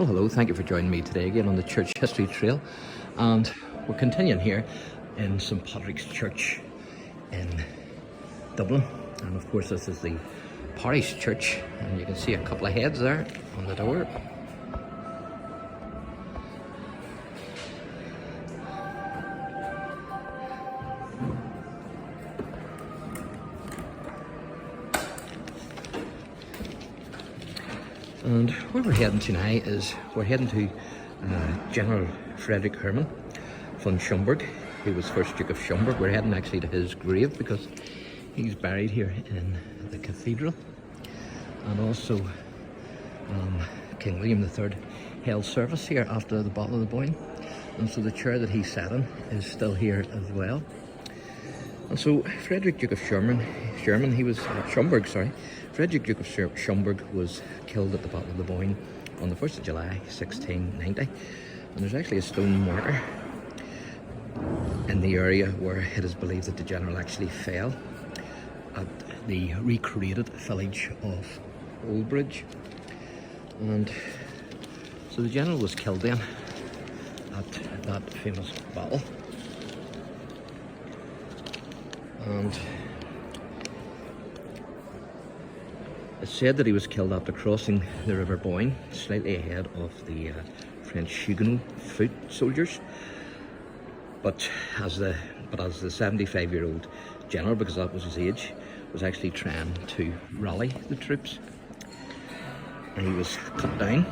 Well, hello, thank you for joining me today again on the Church History Trail, and we're continuing here in St Patrick's Church in Dublin, and of course this is the parish church, and you can see a couple of heads there on the door. And where we're heading tonight is we're heading to General Frederick Hermann von Schomberg. He was first Duke of Schomberg. We're heading actually to his grave because he's buried here in the cathedral. And also King William III held service here after the Battle of the Boyne. And so the chair that he sat in is still here as well. And so Frederick Duke of Frederick Duke of Schomberg was killed at the Battle of the Boyne on the 1st of July 1690. And there's actually a stone marker in the area where it is believed that the general actually fell at the recreated village of Oldbridge. And so the general was killed then at that famous battle. And it's said that he was killed after crossing the River Boyne, slightly ahead of the French Huguenot foot soldiers. But as the 75-year-old general, because that was his age, was actually trying to rally the troops, and he was cut down.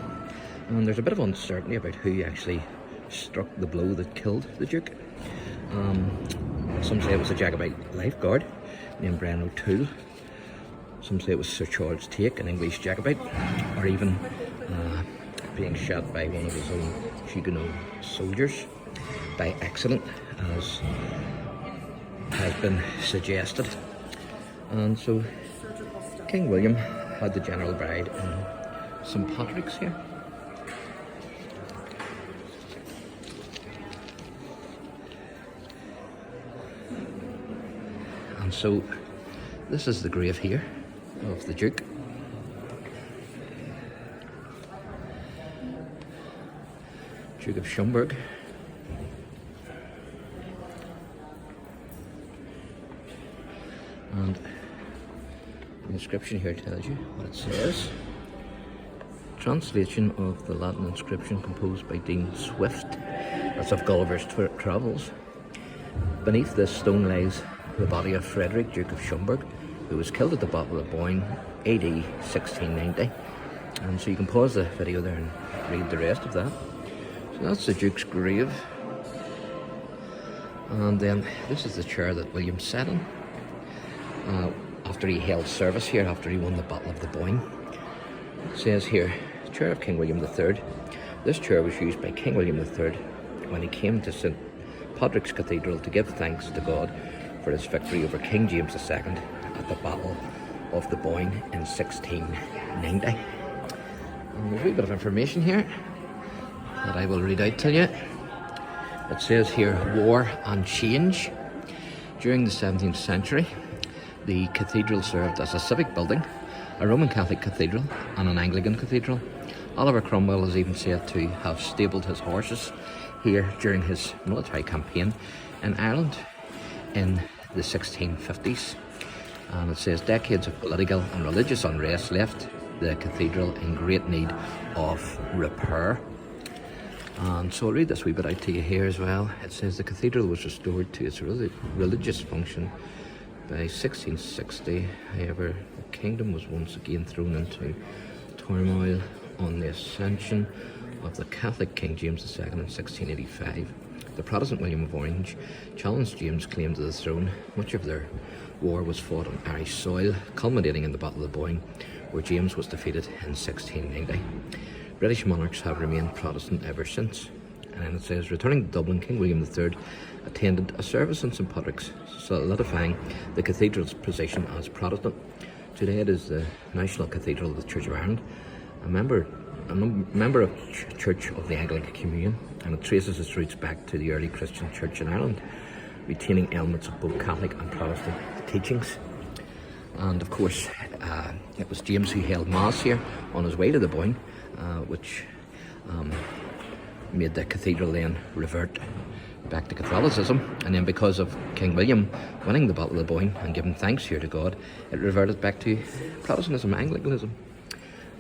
And there's a bit of uncertainty about who actually struck the blow that killed the Duke. Some say it was a Jacobite lifeguard named Brian O'Toole. Some say it was Sir Charles Take, an English Jacobite, or even being shot by one of his own Huguenot soldiers by accident, as has been suggested. And so King William had the general buried in St Patrick's here. And so this is the grave here of the Duke. Duke of Schomberg. And the inscription here tells you what it says. Translation of the Latin inscription composed by Dean Swift, that's of Gulliver's Travels. Beneath this stone lies the body of Frederick, Duke of Schomberg, who was killed at the Battle of Boyne, AD 1690. And so you can pause the video there and read the rest of that. So that's the Duke's grave. And then this is the chair that William sat in after he held service here, after he won the Battle of the Boyne. It says here, chair of King William III. This chair was used by King William III when he came to St Patrick's Cathedral to give thanks to God for his victory over King James II at the Battle of the Boyne in 1690. And there's a wee bit of information here that I will read out to you. It says here, War and Change. During the 17th century, the cathedral served as a civic building, a Roman Catholic cathedral and an Anglican cathedral. Oliver Cromwell is even said to have stabled his horses here during his military campaign in Ireland in the 1650s. And it says decades of political and religious unrest left the cathedral in great need of repair. And so I'll read this wee bit out to you here as well. It says the cathedral was restored to its religious function by 1660. However, the kingdom was once again thrown into turmoil on the ascension of the Catholic King James II in 1685. The Protestant William of Orange challenged James' claim to the throne. Much of their war was fought on Irish soil, culminating in the Battle of the Boyne, where James was defeated in 1690. British monarchs have remained Protestant ever since. And then it says, returning to Dublin, King William III attended a service in St Patrick's, solidifying the cathedral's position as Protestant. Today it is the National Cathedral of the Church of Ireland, a member of Church of the Anglican Communion, and it traces its roots back to the early Christian church in Ireland, retaining elements of both Catholic and Protestant teachings. And of course, it was James who held Mass here on his way to the Boyne, which made the cathedral then revert back to Catholicism, and then because of King William winning the Battle of the Boyne and giving thanks here to God, it reverted back to Protestantism, Anglicanism.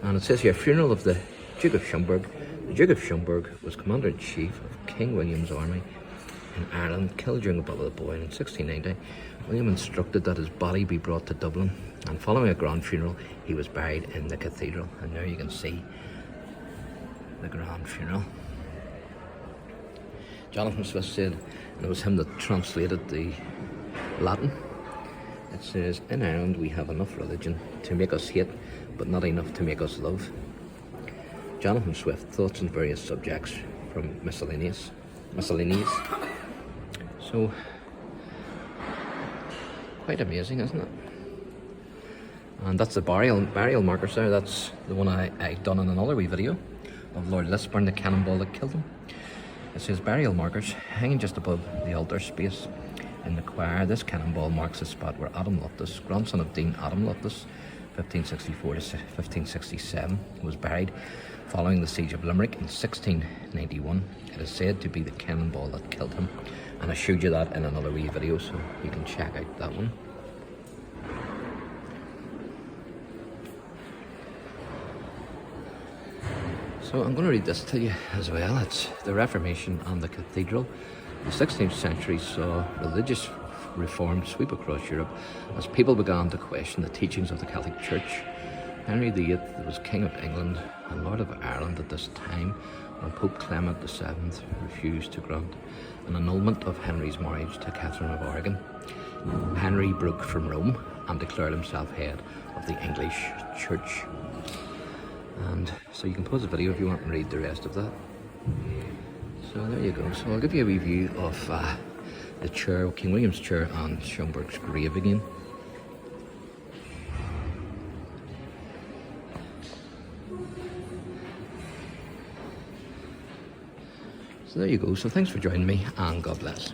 And it says here, funeral of the Duke of Schomberg. The Duke of Schomberg was Commander-in-Chief of King William's army in Ireland, killed during the Battle of the Boyne in 1690. William instructed that his body be brought to Dublin, and following a grand funeral, he was buried in the cathedral. And there you can see the grand funeral. Jonathan Swift said, and it was him that translated the Latin, it says, in Ireland we have enough religion to make us hate, but not enough to make us love. Jonathan Swift, thoughts on various subjects from miscellaneous. So, quite amazing, isn't it? And that's the burial markers there. That's the one I done in another wee video of Lord Lisburn, the cannonball that killed him. It says burial markers hanging just above the altar space in the choir. This cannonball marks the spot where Adam Loftus, grandson of Dean Adam Loftus, 1564 to 1567, was buried following the siege of Limerick in 1691. It is said to be the cannonball that killed him, and I showed you that in another wee video, so you can check out that one. So I'm going to read this to you as well. It's the Reformation and the Cathedral. The 16th century saw religious reform sweep across Europe as people began to question the teachings of the Catholic Church. Henry VIII was King of England and Lord of Ireland at this time, when Pope Clement VII refused to grant an annulment of Henry's marriage to Catherine of Aragon. Henry broke from Rome and declared himself head of the English Church. And so you can pause the video if you want and read the rest of that. So there you go. So I'll give you a review of the chair, King William's chair, and Schomberg's grave again. So there you go. So thanks for joining me, and God bless.